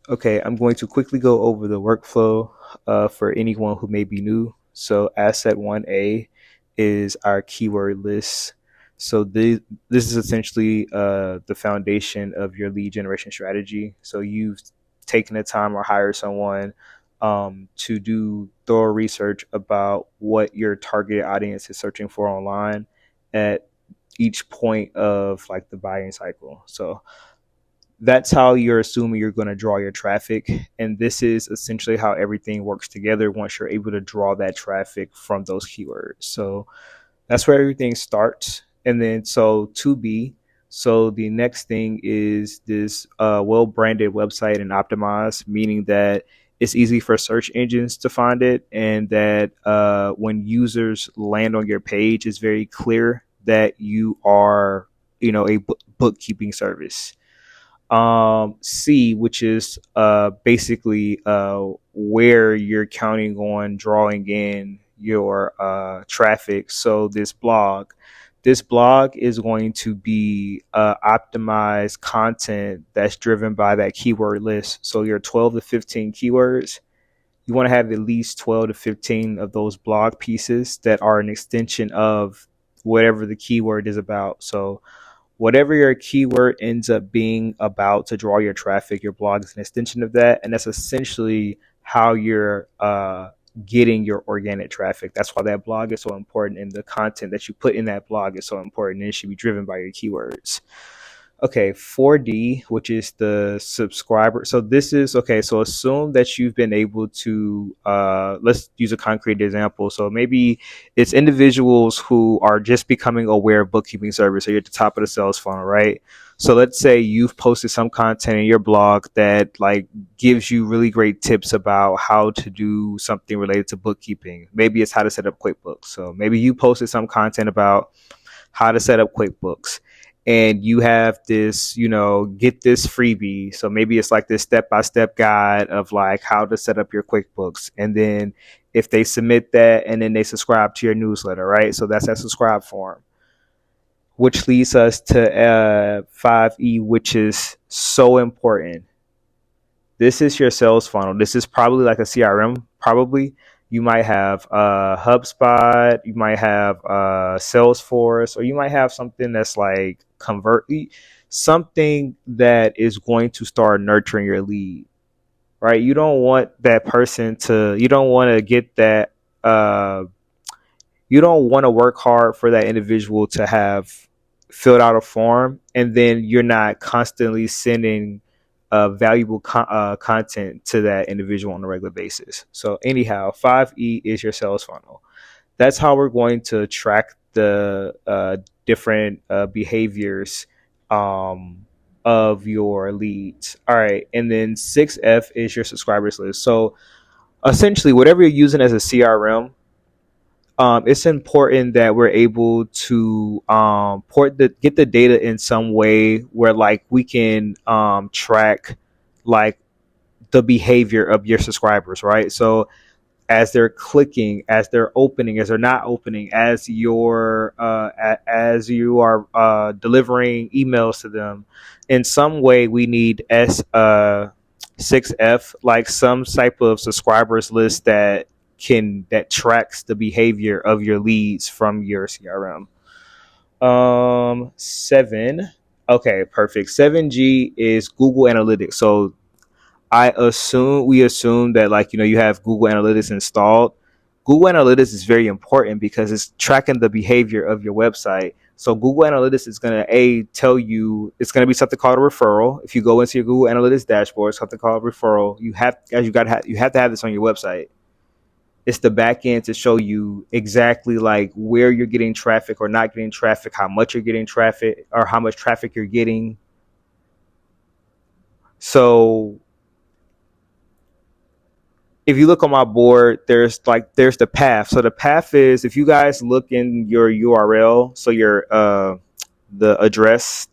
Okay, I'm going to quickly go over the workflow for anyone who may be new. So, asset 1A is our keyword list. So, this is essentially the foundation of your lead generation strategy. So, you've taken the time or hired someone to do thorough research about what your target audience is searching for online at each point of like the buying cycle. So, that's how you're assuming you're going to draw your traffic. And this is essentially how everything works together once you're able to draw that traffic from those keywords. So that's where everything starts. And then, so 2B, so the next thing is this well branded website and optimized, meaning that it's easy for search engines to find it, and that when users land on your page, it's very clear that you are, a bookkeeping service. C, which is basically where you're counting on drawing in your traffic. So this blog is going to be optimized content that's driven by that keyword list. So your 12 to 15 keywords, you want to have at least 12 to 15 of those blog pieces that are an extension of whatever the keyword is about. So whatever your keyword ends up being about to draw your traffic, your blog is an extension of that. And that's essentially how you're getting your organic traffic. That's why that blog is so important. And the content that you put in that blog is so important. And it should be driven by your keywords. Okay, 4D, which is the subscriber. So this is okay. So assume that you've been able to, let's use a concrete example. So maybe it's individuals who are just becoming aware of bookkeeping service. So you're at the top of the sales funnel, right? So let's say you've posted some content in your blog that like gives you really great tips about how to do something related to bookkeeping. Maybe it's how to set up QuickBooks. So maybe you posted some content about how to set up QuickBooks, and you have this, get this freebie. So maybe it's like this step-by-step guide of like how to set up your QuickBooks. And then if they submit that and then they subscribe to your newsletter, right? So that's that subscribe form, which leads us to 5E, which is so important. This is your sales funnel. This is probably like a CRM, probably. You might have HubSpot, you might have Salesforce, or you might have something that's like something that is going to start nurturing your lead, right? You don't want that person to, you don't want to get that, you don't want to work hard for that individual to have filled out a form and then you're not constantly sending valuable content to that individual on a regular basis. So anyhow, 5E is your sales funnel. That's how we're going to track the different behaviors of your leads. All right. And then 6F is your subscribers list. So essentially, whatever you're using as a CRM, it's important that we're able to get the data in some way where like we can track like the behavior of your subscribers, right? So as they're clicking, as they're opening, as they're not opening, as you are delivering emails to them, in some way we need 6F, like some type of subscribers list that tracks the behavior of your leads from your CRM. Seven. Okay, perfect. 7G is Google Analytics. So we assume that like you have Google Analytics installed. Google Analytics is very important because it's tracking the behavior of your website. So Google Analytics is going to tell you, it's going to be something called a referral. If you go into your Google Analytics dashboard, something called a referral. You have to have this on your website. It's the back end to show you exactly like where you're getting traffic or not getting traffic, how much you're getting traffic or how much traffic you're getting. So if you look on my board, there's the path. So the path is, if you guys look in your URL, so your the address,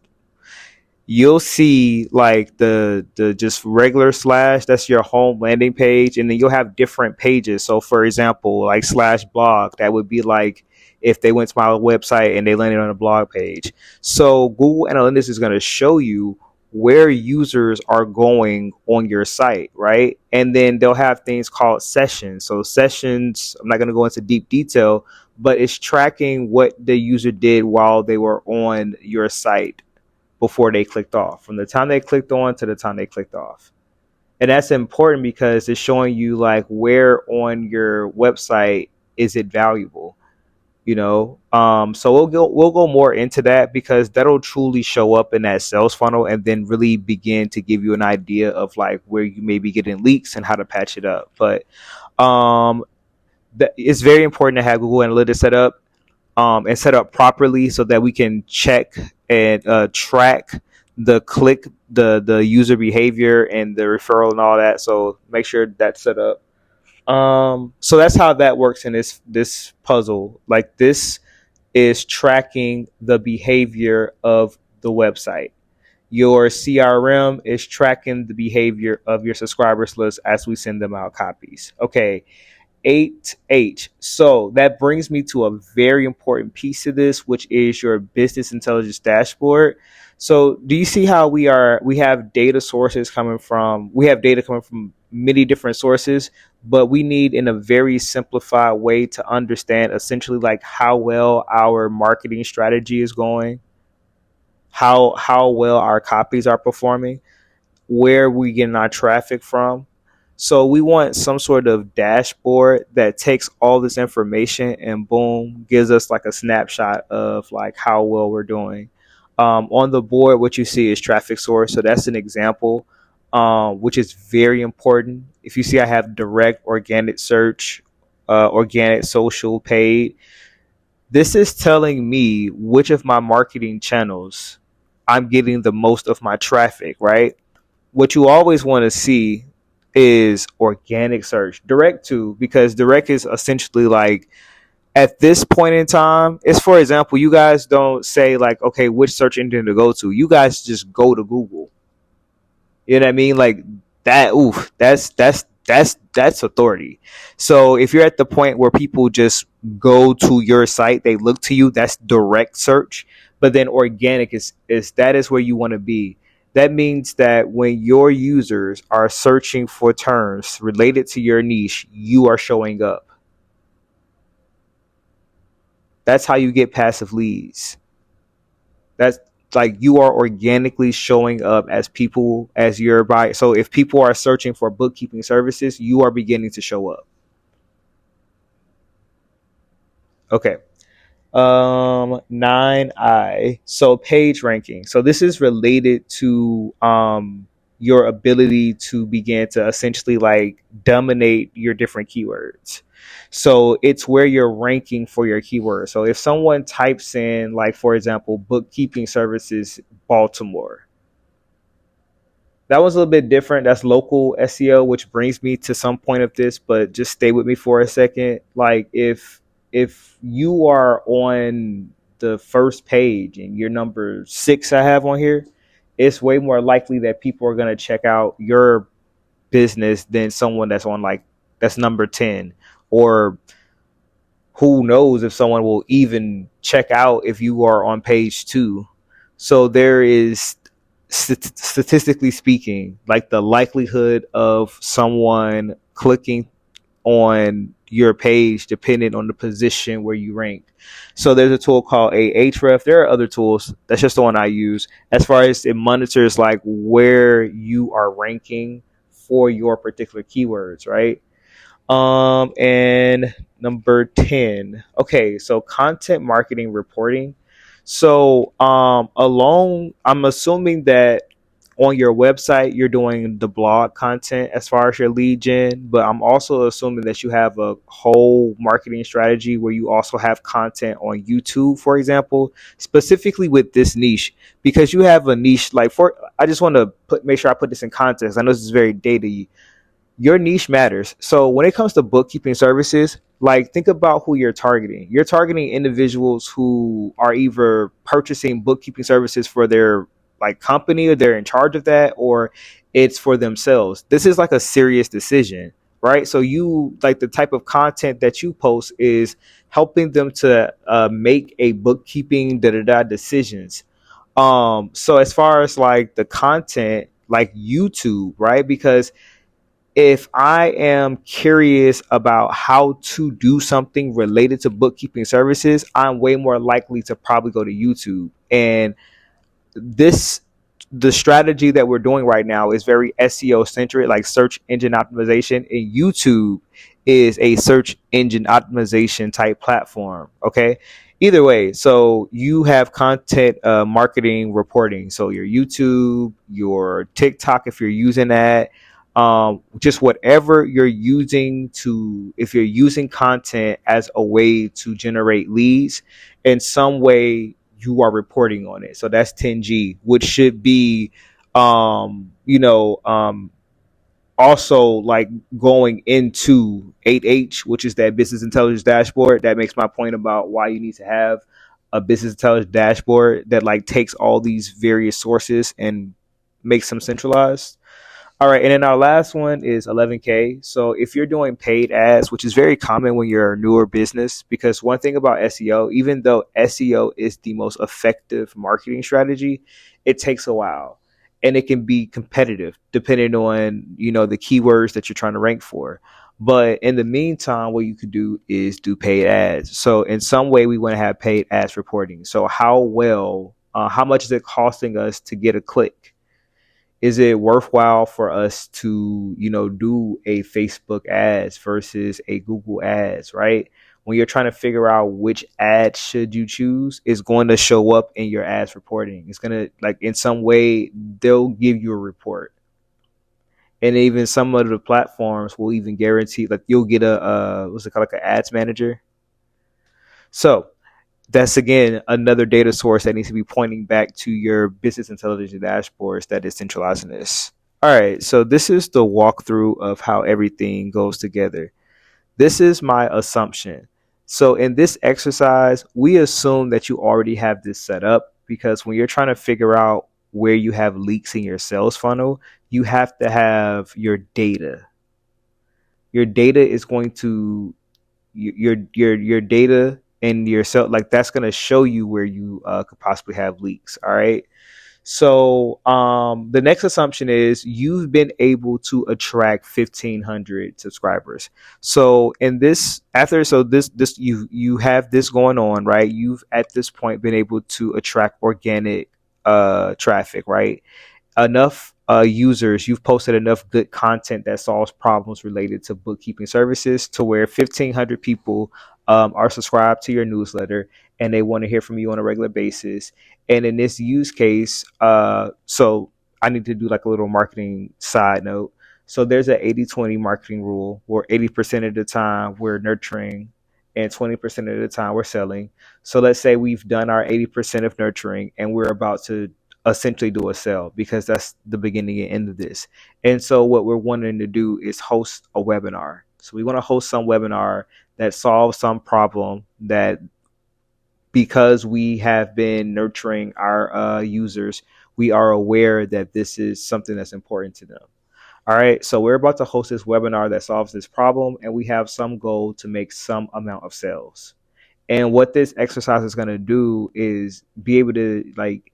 you'll see like the just regular slash, that's your home landing page, and then you'll have different pages. So for example, like slash blog, that would be like if they went to my website and they landed on a blog page. So Google Analytics is going to show you where users are going on your site, right? And then they'll have things called sessions. So sessions, I'm not going to go into deep detail, but it's tracking what the user did while they were on your site before they clicked off, from the time they clicked on to the time they clicked off. And that's important because it's showing you like where on your website is it valuable, so we'll go more into that because that'll truly show up in that sales funnel and then really begin to give you an idea of like where you may be getting leaks and how to patch it up. But um it's very important to have Google Analytics set up, and set up properly so that we can check and track the click, the user behavior and the referral and all that. So make sure that's set up. So that's how that works in this puzzle. Like, this is tracking the behavior of the website. Your CRM is tracking the behavior of your subscribers list as we send them out copies. Okay, 8H. So that brings me to a very important piece of this, which is your business intelligence dashboard. So do you see how we have data sources coming from, we have data coming from many different sources, but we need in a very simplified way to understand essentially like how well our marketing strategy is going, how well our copies are performing, where we getting our traffic from. So we want some sort of dashboard that takes all this information and boom, gives us like a snapshot of like how well we're doing. On the board, what you see is traffic source. So that's an example, which is very important. If you see, I have direct, organic search, organic, social, paid. This is telling me which of my marketing channels I'm getting the most of my traffic, right? What you always want to see is organic search, direct to, because direct is essentially like, at this point in time, it's, for example, you guys don't say like, okay, which search engine to go to. You guys just go to Google. You know what I mean? Like that. Oof, that's authority. So if you're at the point where people just go to your site, they look to you, that's direct search. But then organic is that is where you want to be. That means that when your users are searching for terms related to your niche, you are showing up. That's how you get passive leads. That's like you are organically showing up as people, as your buyer. So if people are searching for bookkeeping services, you are beginning to show up. Okay. 9I. So page ranking. So this is related to your ability to begin to essentially like dominate your different keywords. So it's where you're ranking for your keywords. So if someone types in, like, for example, bookkeeping services Baltimore, that was a little bit different. That's local SEO, which brings me to some point of this, but just stay with me for a second. Like, if you are on the first page and you're number 6 I have on here, it's way more likely that people are going to check out your business than someone that's on like that's number 10. Or who knows if someone will even check out if you are on page 2. So there is, statistically speaking, like the likelihood of someone clicking on your page depending on the position where you rank. So there's a tool called Ahref. There are other tools. That's just the one I use. As far as it monitors like where you are ranking for your particular keywords, right? And number 10. Okay, so content marketing reporting. So alone, I'm assuming that on your website you're doing the blog content as far as your lead gen, but I'm also assuming that you have a whole marketing strategy where you also have content on YouTube, for example, specifically with this niche, because you have a niche like, for I just want to make sure I put this in context. I know this is very data. Your niche matters. So when it comes to bookkeeping services, like, think about who you're targeting. You're targeting individuals who are either purchasing bookkeeping services for their like company, or they're in charge of that, or it's for themselves. This is like a serious decision, right? So you, like, the type of content that you post is helping them to make a bookkeeping decisions. So as far as like the content, like YouTube, right? Because if I am curious about how to do something related to bookkeeping services, I'm way more likely to probably go to YouTube. And this the strategy that we're doing right now is very SEO centric, like search engine optimization, and YouTube is a search engine optimization type platform. Okay. Either way, so you have content marketing reporting. So your YouTube, your TikTok, if you're using that, just whatever you're using to, if you're using content as a way to generate leads in some way, you are reporting on it. So that's 10G, which should be, you know, also like going into 8H, which is that business intelligence dashboard. That makes my point about why you need to have a business intelligence dashboard that like takes all these various sources and makes them centralized. All right, and then our last one is 11K. So if you're doing paid ads, which is very common when you're a newer business, because one thing about SEO, even though SEO is the most effective marketing strategy, it takes a while, and it can be competitive depending on, you know, the keywords that you're trying to rank for. But in the meantime, what you could do is do paid ads. So in some way, we want to have paid ads reporting. So how much is it costing us to get a click? Is it worthwhile for us to, you know, do a Facebook ads versus a Google ads, right? When you're trying to figure out which ad should you choose, it's going to show up in your ads reporting. It's going to, like, in some way they'll give you a report. And even some of the platforms will even guarantee, like, you'll get a what's it called, like an ads manager. So that's again another data source that needs to be pointing back to your business intelligence dashboards that is centralizing this. All right, so this is the walkthrough of how everything goes together. This is my assumption. So in this exercise, we assume that you already have this set up, because when you're trying to figure out where you have leaks in your sales funnel, you have to have your data. Your data is going to your data and your cell, like, that's going to show you where you could possibly have leaks. All right. So the next assumption is you've been able to attract 1,500 subscribers. So in this, after, so this you have this going on, right? You've at this point been able to attract organic traffic, right? Enough users, you've posted enough good content that solves problems related to bookkeeping services to where 1,500 people are subscribed to your newsletter and they want to hear from you on a regular basis. And in this use case, so I need to do like a little marketing side note. So there's an 80-20 marketing rule where 80% of the time we're nurturing and 20% of the time we're selling. So let's say we've done our 80% of nurturing and we're about to essentially do a sell, because that's the beginning and end of this. And so what we're wanting to do is host a webinar. So we want to host some webinar that solves some problem that, because we have been nurturing our users, we are aware that this is something that's important to them. All right, so we're about to host this webinar that solves this problem, and we have some goal to make some amount of sales. And what this exercise is going to do is be able to, like,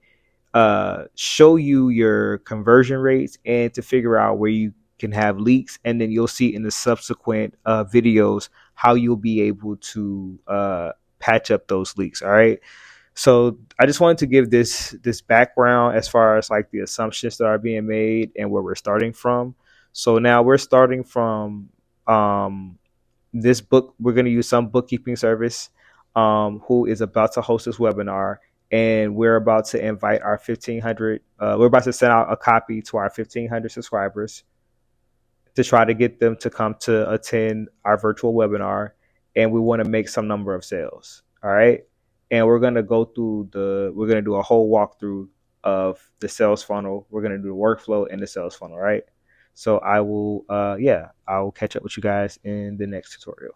show you your conversion rates and to figure out where you can have leaks. And then you'll see in the subsequent videos how you'll be able to patch up those leaks. All right. So I just wanted to give this background as far as like the assumptions that are being made and where we're starting from. So now we're starting from this book. We're going to use some bookkeeping service who is about to host this webinar, and we're about to invite our 1,500. We're about to send out a copy to our 1,500 subscribers to try to get them to come to attend our virtual webinar, and we want to make some number of sales. All right, and we're gonna go through we're gonna do a whole walkthrough of the sales funnel. We're gonna do the workflow and the sales funnel. Right. So I will, I will catch up with you guys in the next tutorial.